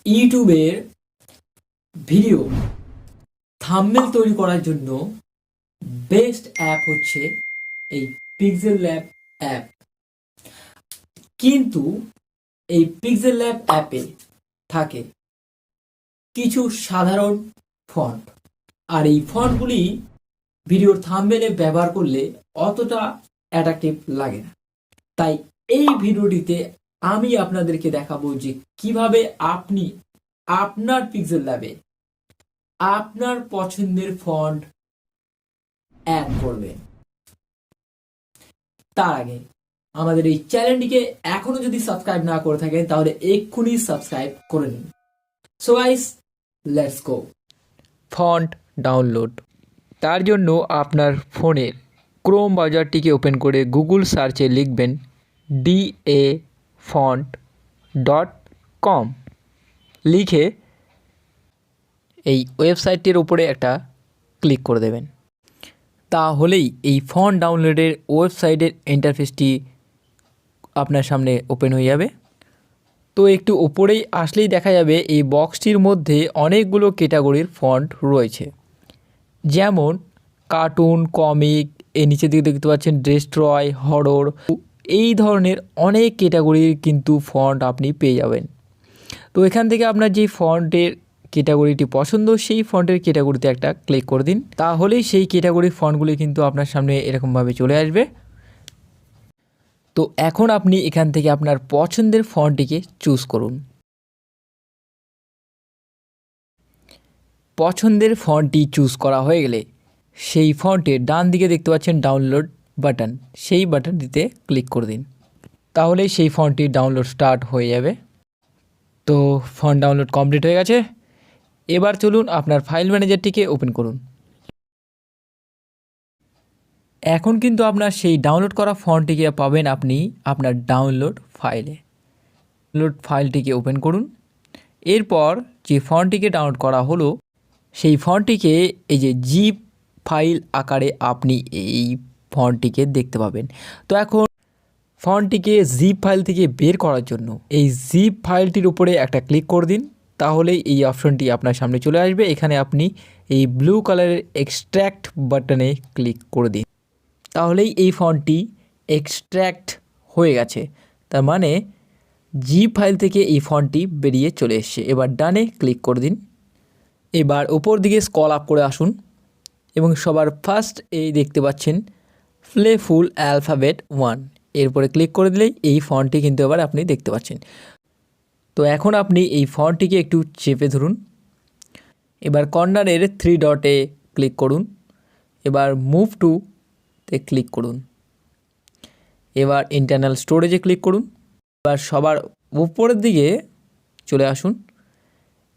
ইউটিউবের video thumbnail তৈরি করার জন্য বেস্ট অ্যাপ হচ্ছে এই পিক্সেল ল্যাব অ্যাপ। কিন্তু এই পিক্সেল ল্যাব অ্যাপে থাকে কিছু সাধারণ ফন্ট, আর এই ফন্টগুলি ভিডিওর থাম্বনেলে ব্যবহার করলে অতটা অ্যাট্রাকটিভ লাগে না। তাই এই ভিডিওটিতে আমি আপনাদেরকে দেখাবো যে কিভাবে আপনি আপনার পিক্সেল ল্যাবে আপনার পছন্দের ফন্ট অ্যাড করবেন। তার আগে আমাদের এই চ্যানেলটিকে এখনো যদি সাবস্ক্রাইব না করে থাকেন তাহলে এক্ষুনি সাবস্ক্রাইব করে নিন। So guys, let's go. Font download. তার জন্য আপনার ফোনের ক্রোম ব্রাউজারটিকে ওপেন করে গুগল সার্চে লিখবেন dafont.com, লিখে এই ওয়েবসাইটটির উপরে একটা ক্লিক করে দেবেন। তাহলেই এই ফন্ট ডাউনলোডের ওয়েবসাইটের ইন্টারফেসটি আপনার সামনে ওপেন হয়ে যাবে। তো একটু উপরেই আসলেই দেখা যাবে এই বক্সটির মধ্যে অনেকগুলো ক্যাটাগরির ফন্ট রয়েছে, যেমন কার্টুন, কমিক, এর নিচের দিকে দেখতে পাচ্ছেন ডেস্ট্রয়, হরর, এই ধরনের অনেক ক্যাটাগরির কিন্তু ফন্ট আপনি পেয়ে যাবেন। তো এখান থেকে আপনার যে ফন্টের ক্যাটাগরিটি পছন্দ সেই ফন্টের ক্যাটাগরিতে একটা ক্লিক করে দিন, তাহলেই সেই ক্যাটাগরির ফন্টগুলি কিন্তু আপনার সামনে এরকমভাবে চলে আসবে। তো এখন আপনি এখান থেকে আপনার পছন্দের ফন্টটিকে চুজ করুন। পছন্দের ফন্টটি চুজ করা হয়ে গেলে সেই ফন্টের ডান দিকে দেখতে পাচ্ছেন ডাউনলোড বাটন, সেই বাটনটিতে ক্লিক করে দিন, তাহলে সেই ফন্টটি ডাউনলোড স্টার্ট হয়ে যাবে। তো ফন্ট ডাউনলোড কমপ্লিট হয়ে গেছে। এবার চলুন আপনার ফাইল ম্যানেজারটিকে ওপেন করুন। এখন কিন্তু আপনার সেই ডাউনলোড করা ফন্টটিকে পাবেন আপনি আপনার ডাউনলোড ফাইলে। ডাউনলোড ফাইলটিকে ওপেন করুন। এরপর যে ফন্টটিকে ডাউনলোড করা হলো সেই ফন্টটিকে এই যে জিপ ফাইল আকারে আপনি এই ফন্টটিকে দেখতে পাবেন। তো এখন ফন্টটিকে জিপ ফাইল থেকে বের করার জন্য এই জিপ ফাইলটির উপরে একটা ক্লিক করে দিন, তাহলেই এই অপশনটি আপনার সামনে চলে আসবে। এখানে আপনি এই ব্লু কালারের এক্সট্র্যাক্ট বাটনে ক্লিক করে দিন, তাহলেই এই ফন্টটি এক্সট্র্যাক্ট হয়ে গেছে। তার মানে জিপ ফাইল থেকে এই ফন্টটি বেরিয়ে চলে এসছে। এবার ডানে ক্লিক করে দিন। এবার ওপর দিকে স্ক্রল আপ করে আসুন এবং সবার ফার্স্ট এই দেখতে পাচ্ছেন প্লেফুল অ্যালফাবেট 1, এরপরে ক্লিক করে দিলেই এই ফন্টটি কিন্তু এবার আপনি দেখতে পাচ্ছেন। তো এখন আপনি এই ফন্টটিকে একটু চেপে ধরুন। এবার কর্নারের 3 ডটে ক্লিক করুন। এবার মুভ টু তে ক্লিক করুন। এবার ইন্টারনাল স্টোরেজে ক্লিক করুন। এবার সবার উপরের দিকে চলে আসুন,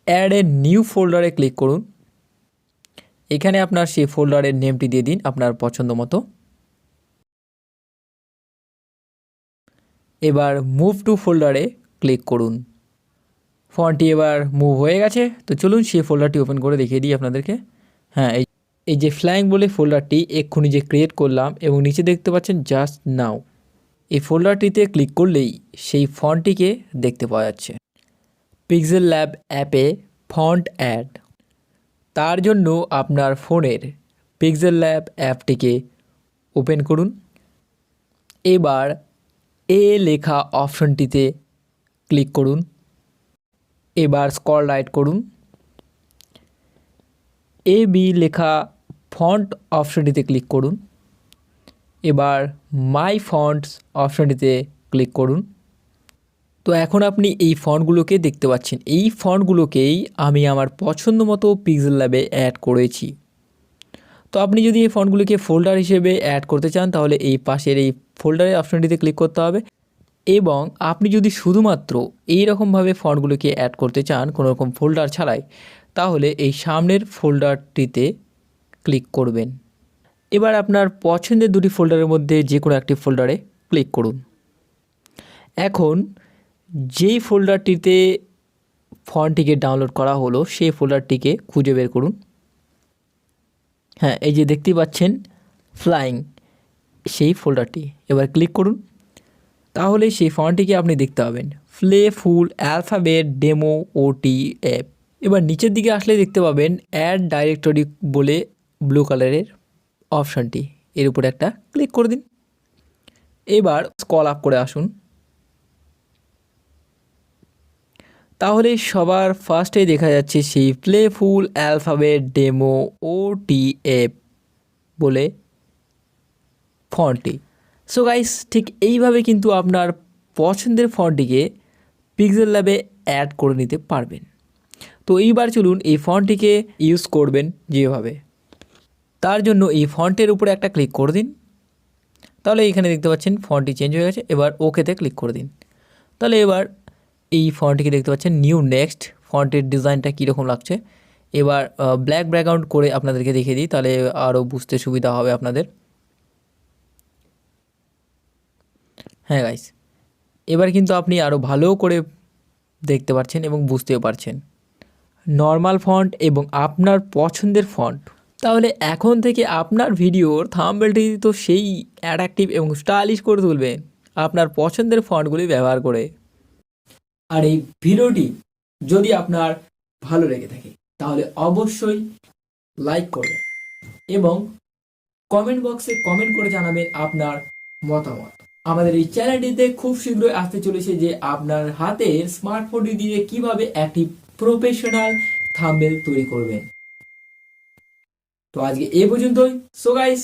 অ্যাড এ নিউ ফোল্ডারে ক্লিক করুন। এখানে আপনার সেই ফোল্ডারের নেমটি দিয়ে দিন আপনার পছন্দ মতো। এবার মুভ টু ফোল্ডারে ক্লিক করুন। ফন্টটি এবার মুভ হয়ে গেছে। তো চলুন সেই ফোল্ডারটি ওপেন করে দেখিয়ে দিই আপনাদেরকে। হ্যাঁ, এই যে ফ্লাইং বলে ফোল্ডারটি এক্ষুনি যে ক্রিয়েট করলাম এবং নিচে দেখতে পাচ্ছেন জাস্ট নাও, এই ফোল্ডারটিতে ক্লিক করলেই সেই ফন্টটিকে দেখতে পাওয়া যাচ্ছে। পিক্সেল ল্যাব অ্যাপে ফন্ট অ্যাড। তার জন্য আপনার ফোনের পিক্সেল ল্যাব অ্যাপটিকে ওপেন করুন। এবার এ লেখা অপশনটিতে ক্লিক করুন। এবার স্ক্রল রাইট করুন। এ বি লেখা ফন্ট অপশনটিতে ক্লিক করুন। এবার মাই ফন্টস অপশনটিতে ক্লিক করুন। তো এখন আপনি এই ফন্টগুলোকে দেখতে পাচ্ছেন। এই ফন্টগুলোকেই আমি আমার পছন্দ মতো পিক্সেল ল্যাবে অ্যাড করেছি। তো আপনি যদি এই ফন্টগুলোকে ফোল্ডার হিসেবে অ্যাড করতে চান তাহলে এই পাশের এই ফোল্ডারের অপশনটিতে ক্লিক করতে হবে, এবং আপনি যদি শুধুমাত্র এই রকমভাবে ফন্টগুলোকে অ্যাড করতে চান কোনো রকম ফোল্ডার ছাড়াই, তাহলে এই সামনের ফোল্ডারটিতে ক্লিক করবেন। এবার আপনার পছন্দের দুটি ফোল্ডারের মধ্যে যে কোনো একটি ফোল্ডারে ক্লিক করুন। এখন যেই ফোল্ডারটিতে ফন্টটিকে ডাউনলোড করা হলো সেই ফোল্ডারটিকে খুঁজে বের করুন। হ্যাঁ, এই যে দেখতেই পাচ্ছেন ফ্লাইং, সেই ফোল্ডারটি। এবার ক্লিক করুন, তাহলে সেই ফন্টটিকে আপনি দেখতে পাবেন। প্লে ফুল অ্যালফাবেট ডেমো ওটি অ্যাপ। এবার নিচের দিকে আসলে দেখতে পাবেন অ্যাড ডাইরেক্টরি বলে ব্লু কালারের অপশানটি, এর উপরে একটা ক্লিক করে দিন। এবার স্ক্রল আপ করে আসুন। তাহলে সবার ফার্স্টে দেখা যাচ্ছে সেই প্লেফুল অ্যালফাবেট ডেমো ওটি অ্যাপ বলে ফন্টটি। সো গাইস, ঠিক এইভাবে কিন্তু আপনার পছন্দের ফন্টটিকে পিক্সেল ল্যাবে অ্যাড করে নিতে পারবেন। তো এইবার চলুন এই ফন্টটিকে ইউজ করবেন যেভাবে। তার জন্য এই ফন্টের উপরে একটা ক্লিক করে দিন। তাহলে এখানে দেখতে পাচ্ছেন ফন্টটি চেঞ্জ হয়ে গেছে। এবার ওকেতে ক্লিক করে দিন। তাহলে এবার এই ফন্টটিকে দেখতে পাচ্ছেন নিউ নেক্সট। ফন্টের ডিজাইনটা কীরকম লাগছে। এবার ব্ল্যাক ব্যাকগ্রাউন্ড করে আপনাদেরকে দেখিয়ে দিই, তাহলে আরও বুঝতে সুবিধা হবে আপনাদের। হ্যাঁ গাইস, এবার কিন্তু আপনি আরও ভালো করে দেখতে পাচ্ছেন এবং বুঝতেও পারছেন নর্মাল ফন্ট এবং আপনার পছন্দের ফন্ট। তাহলে এখন থেকে আপনার ভিডিওর থাম্বনেলটি তো সেই অ্যাট্রাকটিভ এবং স্টাইলিশ করে তুলবেন আপনার পছন্দের ফন্টগুলি ব্যবহার করে। আর এই ভিডিওটি যদি আপনার ভালো লেগে থাকে তাহলে অবশ্যই লাইক করবেন এবং কমেন্ট বক্সে কমেন্ট করে জানাবেন আপনার মতামত। আমাদের এই চ্যানেলটিতে খুব শীঘ্রই আসতে চলেছে যে আপনার হাতের স্মার্টফোনটি দিয়ে কিভাবে একটি প্রফেশনাল থাম্বনেল তৈরি করবেন। তো আজকে এই পর্যন্তই। So guys,